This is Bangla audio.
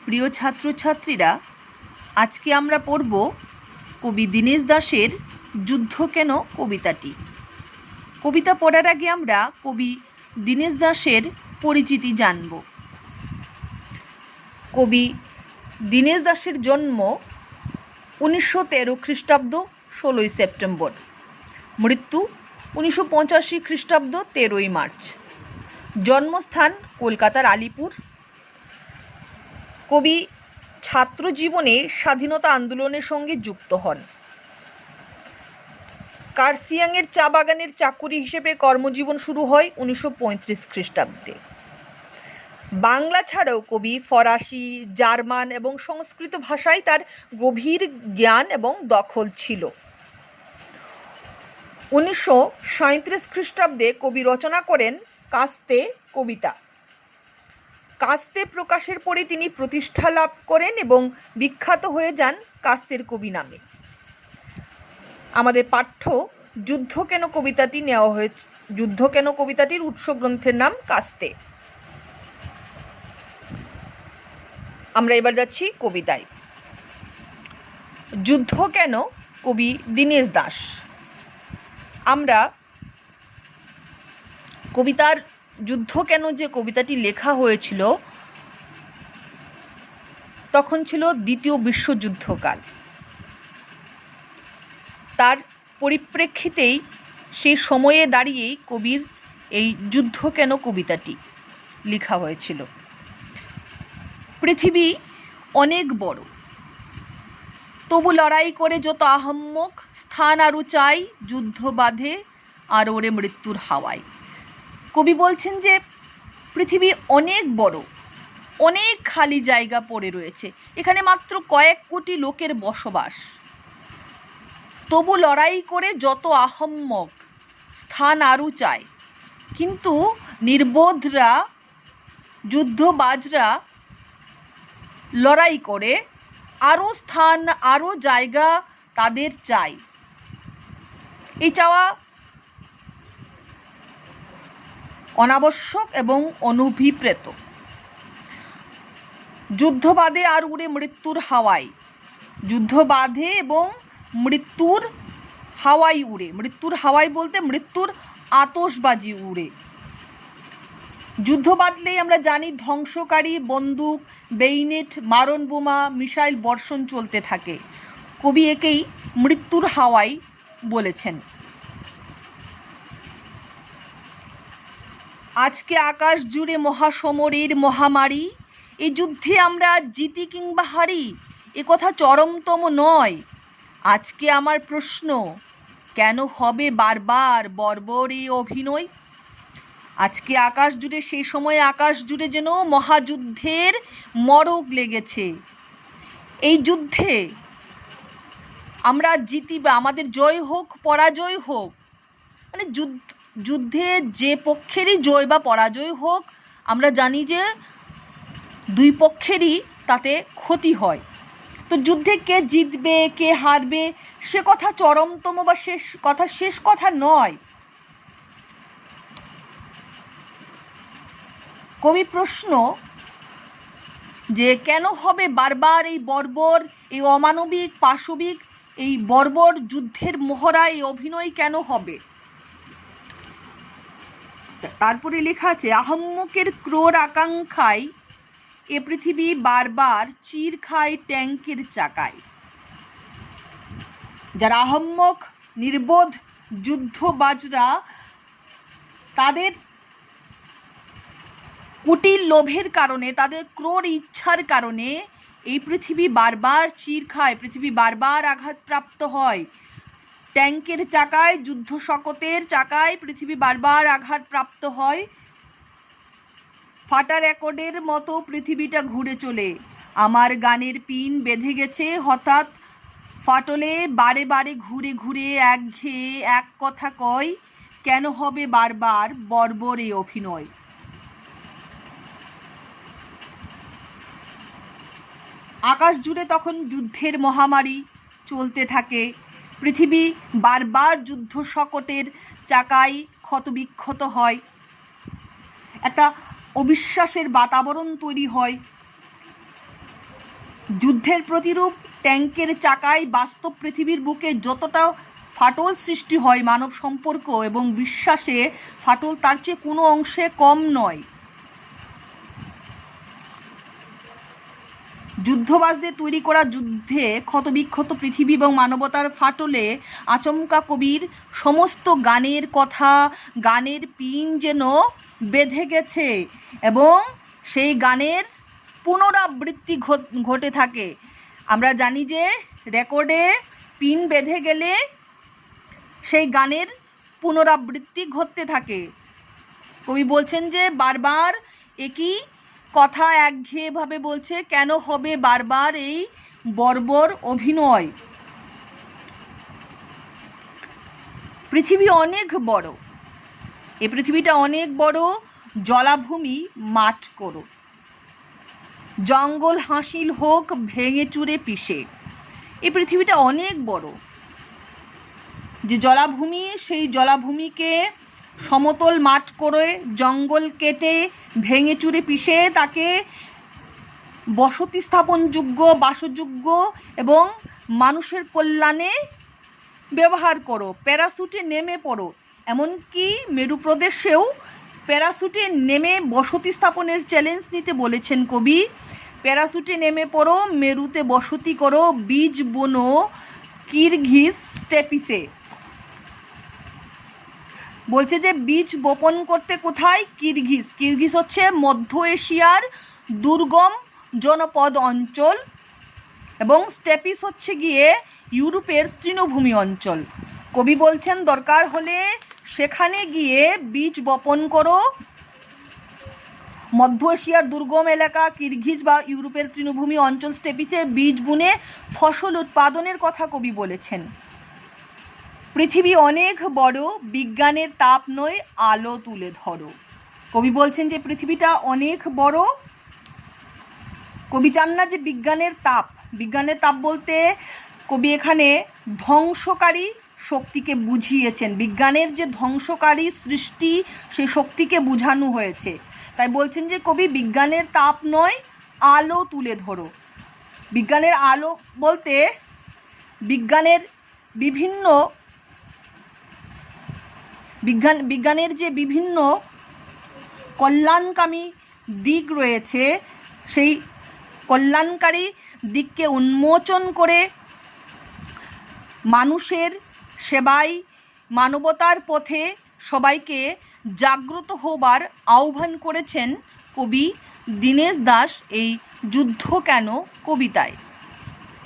প্রিয় ছাত্রছাত্রীরা, আজকে আমরা পড়ব কবি দীনেশ দাশের যুদ্ধ কেন কবিতাটি। কবিতা পড়ার আগে আমরা কবি দীনেশ দাশের পরিচিতি জানব। কবি দীনেশ দাশের জন্ম 1913 খ্রিস্টাব্দ 16ই সেপ্টেম্বর, মৃত্যু 1985 খ্রিস্টাব্দ 13ই মার্চ। জন্মস্থান কলকাতার আলিপুর। কবি ছাত্র জীবনে স্বাধীনতা আন্দোলনের সঙ্গে যুক্ত হন। কার্সিয়াংয়ের চা বাগানের চাকুরি হিসেবে কর্মজীবন শুরু হয় 1935 খ্রিস্টাব্দে। বাংলা ছাড়াও কবি ফরাসি, জার্মান এবং সংস্কৃত ভাষায় তার গভীর জ্ঞান এবং দখল ছিল। 1937 খ্রিস্টাব্দে কবি রচনা করেন কাস্তে কবিতা। কাস্তে প্রকাশের পরে তিনি প্রতিষ্ঠা লাভ করেন এবং বিখ্যাত হয়ে যান কাস্তের কবি নামে। আমাদের পাঠ্য যুদ্ধ কেন কবিতাটি নেওয়া হয়েছে। যুদ্ধ কেন কবিতাটির উৎস গ্রন্থের নাম কাস্তে। আমরা এবার যাচ্ছি কবিতায়। যুদ্ধ কেন, কবি দীনেশ দাশ। আমরা কবিতার যুদ্ধ কেন যে কবিতাটি লেখা হয়েছিল তখন ছিল দ্বিতীয় বিশ্বযুদ্ধকাল। তার পরিপ্রেক্ষিতেই সেই সময়ে দাঁড়িয়েই কবির এই যুদ্ধ কেন কবিতাটি লেখা হয়েছিল। পৃথিবী অনেক বড়, তবু লড়াই করে যত আহাম্মক, স্থান আরও চাই, যুদ্ধ বাঁধে আর ওরে মৃত্যুর হাওয়ায়। কবি বলছেন যে পৃথিবী অনেক বড়, অনেক খালি জায়গা পড়ে রয়েছে, এখানে মাত্র কয়েক কোটি লোকের বসবাস, তবু লড়াই করে যত আহাম্মক, স্থান আরও চায়। কিন্তু নির্বোধরা, যুদ্ধবাজরা লড়াই করে আরও স্থান, আরও জায়গা তাদের চাই। এই চাওয়া অনাবশ্যক এবং অনভিপ্রেত। যুদ্ধ বাঁধে আর উড়ে মৃত্যুর হাওয়ায়। যুদ্ধ বাঁধে এবং মৃত্যুর হাওয়ায় উড়ে। মৃত্যুর হাওয়ায় বলতে মৃত্যুর আতশবাজি উড়ে। যুদ্ধ বাঁধলেই আমরা জানি ধ্বংসকারী বন্দুক, বেইনেট, মারণ বোমা, মিসাইল বর্ষণ চলতে থাকে। কবি একেই মৃত্যুর হাওয়ায় বলেছেন। আজকে আকাশ জুড়ে মহাসমরের মহামারী, এই যুদ্ধে আমরা জিতি কিংবা হারি এ কথা চরমতম নয়। আজকে আমার প্রশ্ন, কেন হবে বারবার বর্বর এই অভিনয়? আজকে আকাশ জুড়ে, সেই সময় আকাশ জুড়ে যেন মহাযুদ্ধের মড়ক লেগেছে। এই যুদ্ধে আমরা জিতি বা আমাদের জয় হোক পরাজয় হোক, মানে যুদ্ধে যে পক্ষেরই জয় বা পরাজয় হোক, আমরা জানি যে দুই পক্ষেরই তাতে ক্ষতি হয়। তো যুদ্ধে কে জিতবে কে হারবে সে কথা চরমতম বা শেষ কথা নয়। কবি প্রশ্ন যে কেন হবে বারবার এই বর্বর, এই অমানবিক, পাশবিক, এই বর্বর যুদ্ধের মহড়া, এই অভিনয় কেন হবে? তারপরে লেখা আছে, আহম্মকের ক্রোর আকাঙ্ক্ষায় এ পৃথিবী বারবার চির খায় ট্যাঙ্কের চাকায়। যারা আহম্মক, নির্বোধ যুদ্ধবাজরা, তাদের কুটিল লোভের কারণে, তাদের ক্রোর ইচ্ছার কারণে এই পৃথিবী বারবার চির খায়, পৃথিবী বারবার আঘাতপ্রাপ্ত হয়। ট্যাঙ্কের চাকায়, যুদ্ধ শকতের চাকায় পৃথিবী বারবার আঘাতপ্রাপ্ত হয়। ফাটা রেকর্ডের মতো পৃথিবীটা ঘুরে চলে। আমার গানের পিন বেঁধে গেছে হঠাৎ ফাটলে, বারে বারে ঘুরে ঘুরে একঘেয়ে এক কথা কয়, কেন হবে বারবার বর্বর এই অভিনয়? আকাশ জুড়ে তখন যুদ্ধের মহামারী চলতে থাকে। পৃথিবী বারবার যুদ্ধ শকটের চাকায় ক্ষতবিক্ষত হয়। একটা অবিশ্বাসের বাতাবরণ তৈরি হয়। যুদ্ধের প্রতিরূপ ট্যাঙ্কের চাকায় বাস্তব পৃথিবীর বুকে যতটা ফাটল সৃষ্টি হয় মানব সম্পর্ক এবং বিশ্বাসে ফাটল তার চেয়ে কোনো অংশে কম নয়। যুদ্ধবাজদের তৈরি করা যুদ্ধে ক্ষতবিক্ষত পৃথিবী এবং মানবতার ফাটলে আচমকা কবির সমস্ত গানের কথা, গানের পিন যেন বেঁধে গেছে এবং সেই গানের পুনরাবৃত্তি ঘটে থাকে। আমরা জানি যে রেকর্ডে পিন বেঁধে গেলে সেই গানের পুনরাবৃত্তি ঘটতে থাকে। কবি বলছেন যে বারবার একই কথা একঘেয়েভাবে বলছে, কেন হবে বারবার এই বর্বর অভিনয়? পৃথিবী অনেক বড়, এই পৃথিবীটা অনেক বড়, জলাভূমি মাঠ করো, জঙ্গল হাসিল হোক ভেঙে চুরে পিষে। এই পৃথিবীটা অনেক বড়, যে জলাভূমি সেই জলাভূমিকে সমতল মাঠ করে জঙ্গল কেটে ভেঙে চুরে পিষে তাকে বসতি স্থাপনযোগ্য, বাসযোগ্য এবং মানুষের কল্যাণে ব্যবহার করো। প্যারাশুটে নেমে পড়ো, এমনকি মেরু প্রদেশেও প্যারাশুটে নেমে বসতি স্থাপনের চ্যালেঞ্জ নিতে বলেছেন কবি। প্যারাশুটে নেমে পড়ো, মেরুতে বসতি করো, বীজ বোনো কিরগিজ স্টেপিসে। বলছে যে বীজ বপন করতে কোথায়? কিরগিজ। কিরগিজ হচ্ছে মধ্য এশিয়ার দুর্গম জনপদ অঞ্চল এবং স্টেপিস হচ্ছে গিয়ে ইউরোপের তৃণভূমি অঞ্চল। কবি বলছেন দরকার হলে সেখানে গিয়ে বীজ বপন করো। মধ্য এশিয়ার দুর্গম এলাকা কিরগিজ বা ইউরোপের তৃণভূমি অঞ্চল স্টেপিসে বীজ বুনে ফসল উৎপাদনের কথা কবি বলেছেন। পৃথিবী অনেক বড়, বিজ্ঞানের তাপ নয় আলো তুলে ধরো। কবি বলছেন যে পৃথিবীটা অনেক বড়, কবি চান না যে বিজ্ঞানের তাপ বলতে কবি এখানে ধ্বংসকারী শক্তিকে বুঝিয়েছেন। বিজ্ঞানের যে ধ্বংসকারী সৃষ্টি সেই শক্তিকে বোঝানো হয়েছে, তাই বলছেন যে কবি বিজ্ঞানের তাপ নয় আলো তুলে ধরো। বিজ্ঞানের আলো বলতে বিজ্ঞানের যে বিভিন্ন কল্যাণকামী দিক রয়েছে সেই কল্যাণকারী দিককে উন্মোচন করে মানুষের সেবায়, মানবতার পথে সবাইকে জাগ্রত হবার আহ্বান করেছেন কবি দীনেশ দাস এই যুদ্ধ কেন কবিতায়।